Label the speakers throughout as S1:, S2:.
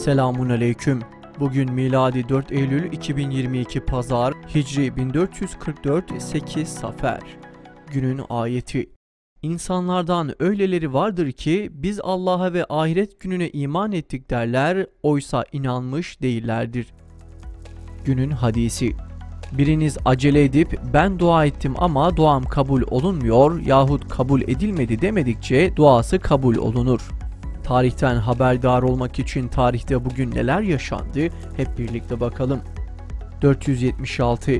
S1: Selamun aleyküm. Bugün miladi 4 Eylül 2022 Pazar, Hicri 1444 8 Safer. Günün ayeti. İnsanlardan öyleleri vardır ki biz Allah'a ve ahiret gününe iman ettik derler, oysa inanmış değillerdir. Günün hadisi. Biriniz acele edip ben dua ettim ama duam kabul olunmuyor yahut kabul edilmedi demedikçe duası kabul olunur. Tarihten haberdar olmak için tarihte bugün neler yaşandı hep birlikte bakalım. 476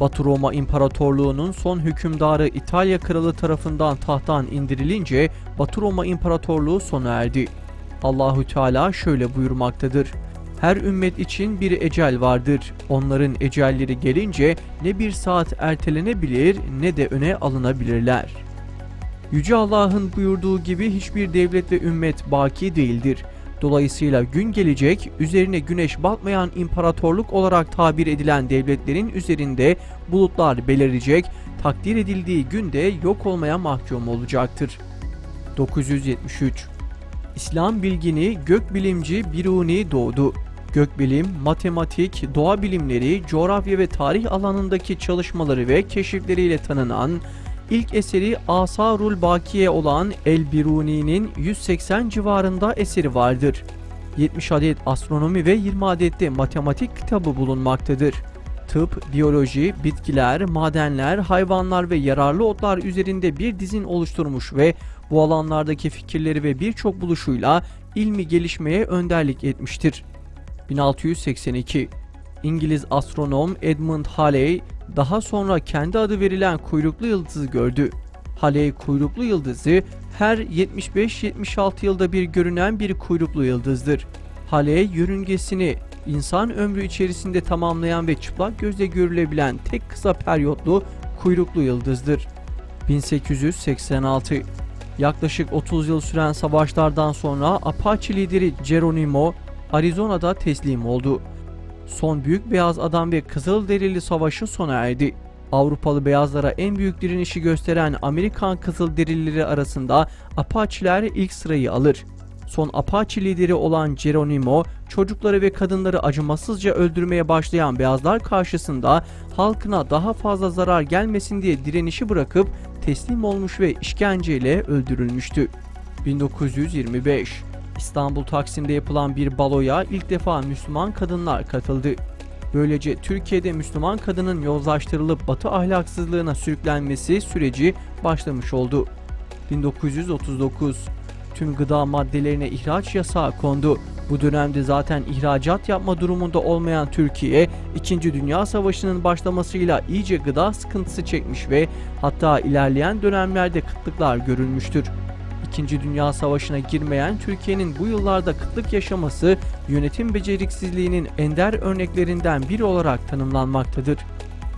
S1: Batı Roma İmparatorluğu'nun son hükümdarı İtalya Kralı tarafından tahttan indirilince Batı Roma İmparatorluğu sona erdi. Allahü Teala şöyle buyurmaktadır: her ümmet için bir ecel vardır. Onların ecelleri gelince ne bir saat ertelenebilir ne de öne alınabilirler. Yüce Allah'ın buyurduğu gibi hiçbir devlet ve ümmet baki değildir. Dolayısıyla gün gelecek, üzerine güneş batmayan imparatorluk olarak tabir edilen devletlerin üzerinde bulutlar belirecek, takdir edildiği günde yok olmaya mahkum olacaktır. 973 İslam bilgini gökbilimci Biruni doğdu. Gökbilim, matematik, doğa bilimleri, coğrafya ve tarih alanındaki çalışmaları ve keşifleriyle tanınan, İlk eseri Asarul Bakiye olan El-Biruni'nin 180 civarında eseri vardır. 70 adet astronomi ve 20 adet de matematik kitabı bulunmaktadır. Tıp, biyoloji, bitkiler, madenler, hayvanlar ve yararlı otlar üzerinde bir dizin oluşturmuş ve bu alanlardaki fikirleri ve birçok buluşuyla ilmi gelişmeye önderlik etmiştir. 1682 İngiliz astronom Edmund Halley daha sonra kendi adı verilen kuyruklu yıldızı gördü. Halley kuyruklu yıldızı her 75-76 yılda bir görünen bir kuyruklu yıldızdır. Halley yörüngesini insan ömrü içerisinde tamamlayan ve çıplak gözle görülebilen tek kısa periyotlu kuyruklu yıldızdır. 1886 Yaklaşık 30 yıl süren savaşlardan sonra Apache lideri Geronimo Arizona'da teslim oldu. Son büyük beyaz adam ve Kızılderili Savaşı sona erdi. Avrupalı beyazlara en büyük direnişi gösteren Amerikan Kızılderilileri arasında Apache'ler ilk sırayı alır. Son Apache lideri olan Geronimo, çocukları ve kadınları acımasızca öldürmeye başlayan beyazlar karşısında halkına daha fazla zarar gelmesin diye direnişi bırakıp teslim olmuş ve işkenceyle öldürülmüştü. 1925 İstanbul Taksim'de yapılan bir baloya ilk defa Müslüman kadınlar katıldı. Böylece Türkiye'de Müslüman kadının yozlaştırılıp Batı ahlaksızlığına sürüklenmesi süreci başlamış oldu. 1939 Tüm gıda maddelerine ihraç yasağı kondu. Bu dönemde zaten ihracat yapma durumunda olmayan Türkiye, 2. Dünya Savaşı'nın başlamasıyla iyice gıda sıkıntısı çekmiş ve hatta ilerleyen dönemlerde kıtlıklar görülmüştür. 2. Dünya Savaşı'na girmeyen Türkiye'nin bu yıllarda kıtlık yaşaması yönetim beceriksizliğinin ender örneklerinden biri olarak tanımlanmaktadır.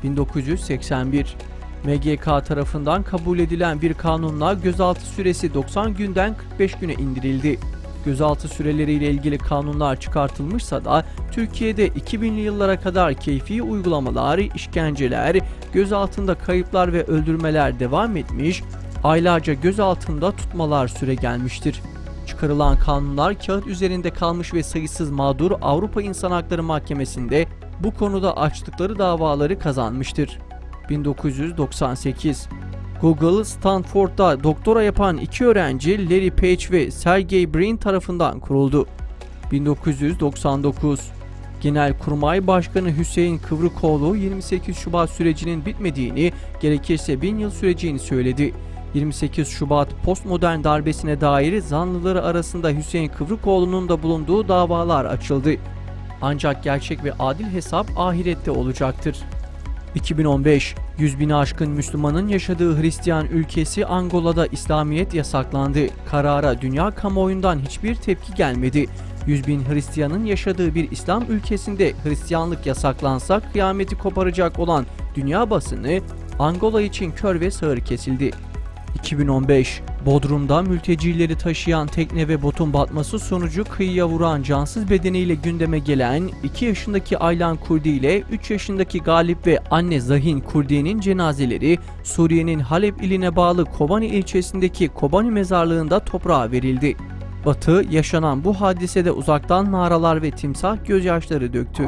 S1: 1981 MGK tarafından kabul edilen bir kanunla gözaltı süresi 90 günden 45 güne indirildi. Gözaltı süreleriyle ilgili kanunlar çıkartılmışsa da Türkiye'de 2000'li yıllara kadar keyfi uygulamalar, işkenceler, gözaltında kayıplar ve öldürmeler devam etmiş, aylarca gözaltında tutmalar süregelmiştir. Çıkarılan kanunlar kağıt üzerinde kalmış ve sayısız mağdur Avrupa İnsan Hakları Mahkemesi'nde bu konuda açtıkları davaları kazanmıştır. 1998 Google, Stanford'da doktora yapan iki öğrenci Larry Page ve Sergey Brin tarafından kuruldu. 1999 Genelkurmay Başkanı Hüseyin Kıvrıkoğlu 28 Şubat sürecinin bitmediğini, gerekirse 1000 yıl süreceğini söyledi. 28 Şubat postmodern darbesine dair zanlıları arasında Hüseyin Kıvrıkoğlu'nun da bulunduğu davalar açıldı. Ancak gerçek ve adil hesap ahirette olacaktır. 2015 100 bini aşkın Müslümanın yaşadığı Hristiyan ülkesi Angola'da İslamiyet yasaklandı. Karara dünya kamuoyundan hiçbir tepki gelmedi. 100 bin Hristiyanın yaşadığı bir İslam ülkesinde Hristiyanlık yasaklansa kıyameti koparacak olan dünya basını Angola için kör ve sağır kesildi. 2015 Bodrum'da mültecileri taşıyan tekne ve botun batması sonucu kıyıya vuran cansız bedeniyle gündeme gelen 2 yaşındaki Aylan Kurdi ile 3 yaşındaki Galip ve anne Zahin Kurdi'nin cenazeleri Suriye'nin Halep iline bağlı Kobani ilçesindeki Kobani mezarlığında toprağa verildi. Batı yaşanan bu hadisede uzaktan naralar ve timsah gözyaşları döktü.